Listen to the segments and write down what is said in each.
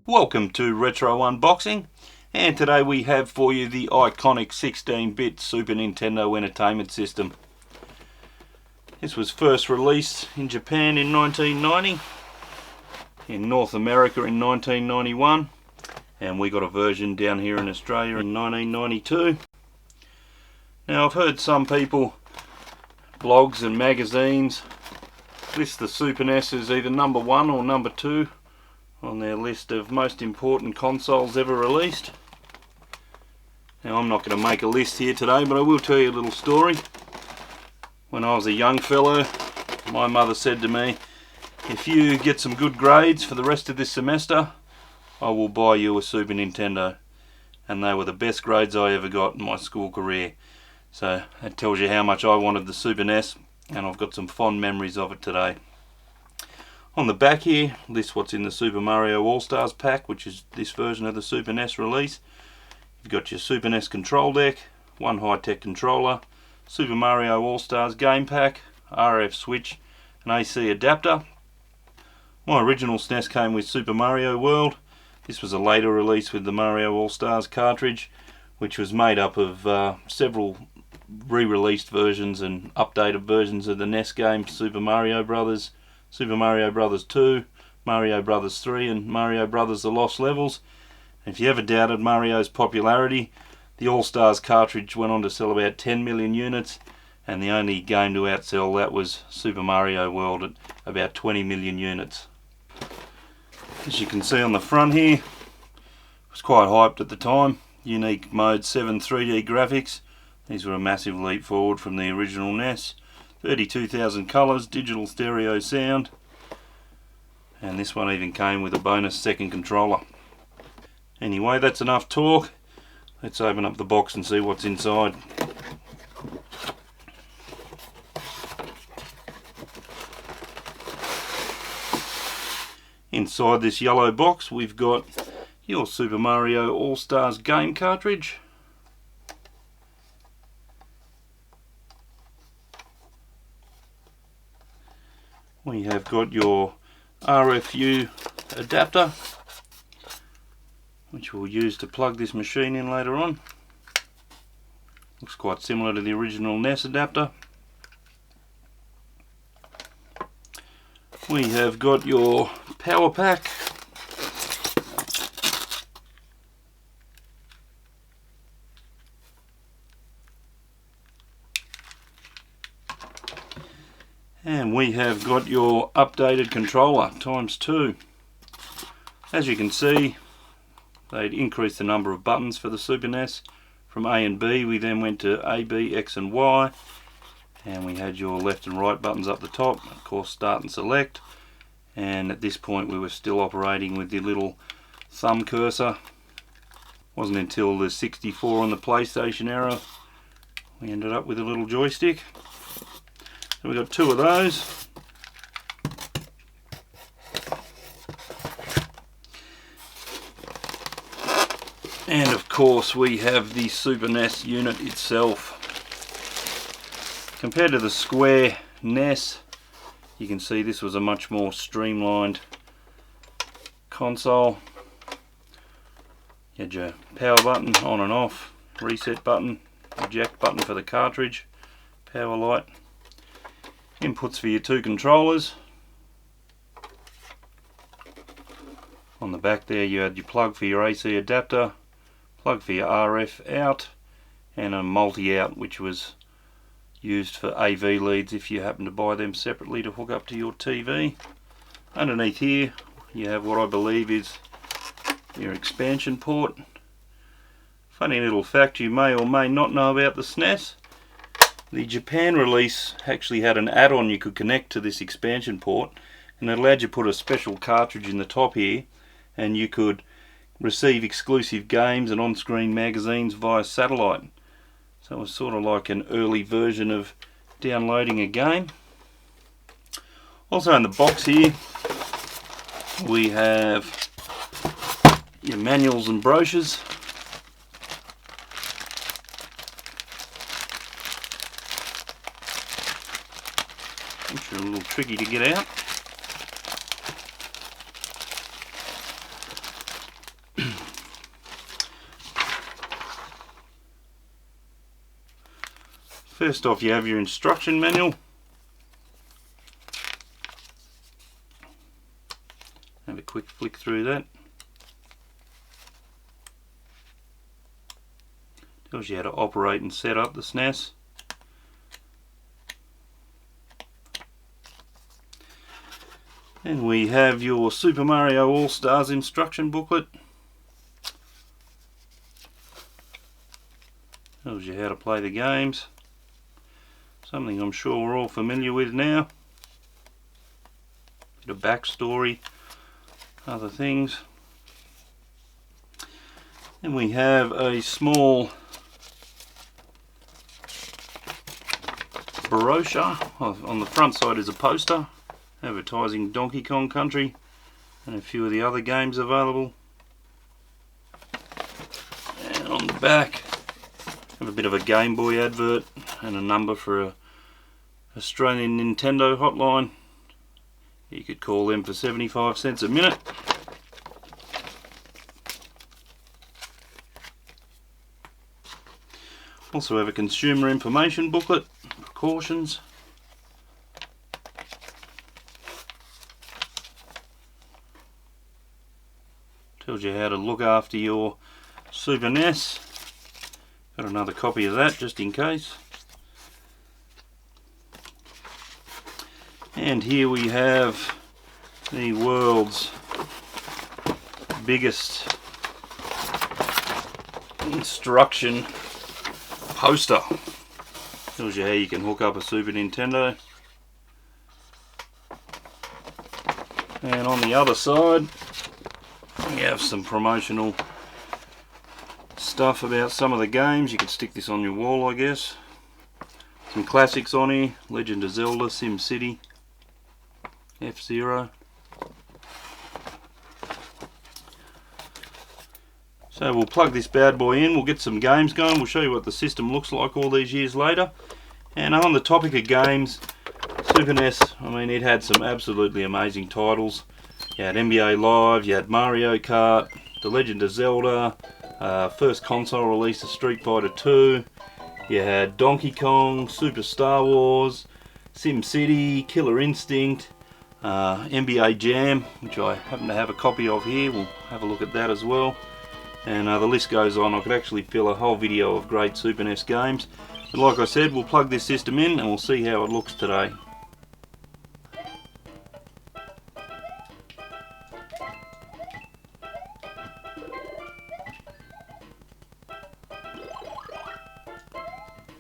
Welcome to Retro Unboxing, and today we have for you the iconic 16-bit Super Nintendo Entertainment System. This was first released in Japan in 1990, in North America in 1991, and we got a version down here in Australia in 1992. Now I've heard some people, blogs and magazines, list the Super NES as either number 1 or number 2 on their list of most important consoles ever released. Now I'm not going to make a list here today, but I will tell you a little story. When I was a young fellow, my mother said to me, if you get some good grades for the rest of this semester, I will buy you a Super Nintendo. And they were the best grades I ever got in my school career. So that tells you how much I wanted the Super NES, and I've got some fond memories of it today. On the back here, lists what's in the Super Mario All-Stars pack, which is this version of the Super NES release. You've got your Super NES control deck, one high-tech controller, Super Mario All-Stars game pack, RF switch, an AC adapter. My original SNES came with Super Mario World. This was a later release with the Mario All-Stars cartridge, which was made up of several re-released versions and updated versions of the NES games Super Mario Brothers, Super Mario Brothers 2, Mario Brothers 3 and Mario Brothers The Lost Levels. And if you ever doubted Mario's popularity, the All-Stars cartridge went on to sell about 10 million units, and the only game to outsell that was Super Mario World at about 20 million units. As you can see on the front here, it was quite hyped at the time. Unique Mode 7 3D graphics. These were a massive leap forward from the original NES. 32,000 colours, digital stereo sound, and this one even came with a bonus second controller. Anyway, that's enough talk. Let's open up the box and see what's inside. Inside this yellow box we've got your Super Mario All-Stars game cartridge. We have got your RFU adapter, which we'll use to plug this machine in later on. Looks quite similar to the original NES adapter. We have got your power pack. And we have got your updated controller ×2. As you can see, they'd increased the number of buttons for the Super NES from A and B. We then went to A, B, X and Y, and we had your left and right buttons up the top, of course start and select, and at this point we were still operating with the little thumb cursor. Wasn't until the 64 on the PlayStation era we ended up with a little joystick. So we've got two of those. And of course we have the Super NES unit itself. Compared to the square NES, you can see this was a much more streamlined console. You had your power button on and off, reset button, eject button for the cartridge, power light. Inputs for your two controllers. On the back there you had your plug for your AC adapter, plug for your RF out, and a multi-out which was used for AV leads if you happen to buy them separately to hook up to your TV. Underneath here you have what I believe is your expansion port. Funny little fact you may or may not know about the SNES. The Japan release actually had an add-on you could connect to this expansion port, and it allowed you to put a special cartridge in the top here, and you could receive exclusive games and on-screen magazines via satellite. So it was sort of like an early version of downloading a game. Also in the box here we have your manuals and brochures. Which are a little tricky to get out. First off, you have your instruction manual. Have a quick flick through that. Tells you how to operate and set up the SNES. And we have your Super Mario All-Stars instruction booklet. Tells you how to play the games. Something I'm sure we're all familiar with now. Bit of backstory, other things. And we have a small brochure. On the front side is a poster advertising Donkey Kong Country and a few of the other games available. And on the back have a bit of a Game Boy advert and a number for a Australian Nintendo hotline. You could call them for 75 cents a minute. Also have a consumer information booklet, precautions. Tells you how to look after your Super NES. Got another copy of that just in case. And here we have the world's biggest instruction poster. Tells you how you can hook up a Super Nintendo. And on the other side we have some promotional stuff about some of the games. You could stick this on your wall, I guess. Some classics on here: Legend of Zelda, SimCity, F-Zero. So we'll plug this bad boy in, we'll get some games going, we'll show you what the system looks like all these years later. And on the topic of games, Super NES, I mean, it had some absolutely amazing titles. You had NBA Live, you had Mario Kart, The Legend of Zelda, first console release of Street Fighter 2, you had Donkey Kong, Super Star Wars, SimCity, Killer Instinct, NBA Jam, which I happen to have a copy of here. We'll have a look at that as well. And the list goes on. I could actually fill a whole video of great Super NES games. But like I said, we'll plug this system in and we'll see how it looks today.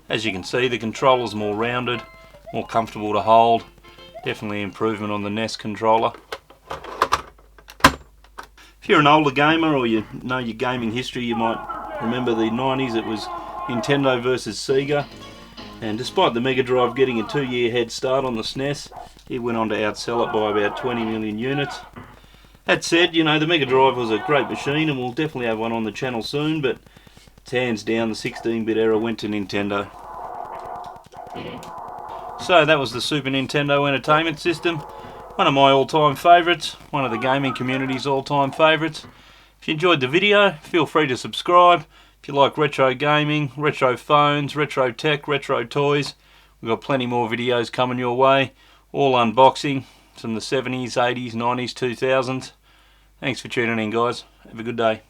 As you can see, the controller's more rounded, more comfortable to hold. Definitely improvement on the NES controller. If you're an older gamer or you know your gaming history, you might remember the 90s. It was Nintendo versus Sega, and despite the Mega Drive getting a 2-year head start on the SNES, it went on to outsell it by about 20 million units. That said, you know, the Mega Drive was a great machine and we'll definitely have one on the channel soon, but it's hands down the 16-bit era went to Nintendo. So that was the Super Nintendo Entertainment System. One of my all-time favourites, one of the gaming community's all-time favourites. If you enjoyed the video, feel free to subscribe. If you like retro gaming, retro phones, retro tech, retro toys, we've got plenty more videos coming your way, all unboxing from the 70s, 80s, 90s, 2000s. Thanks for tuning in, guys. Have a good day.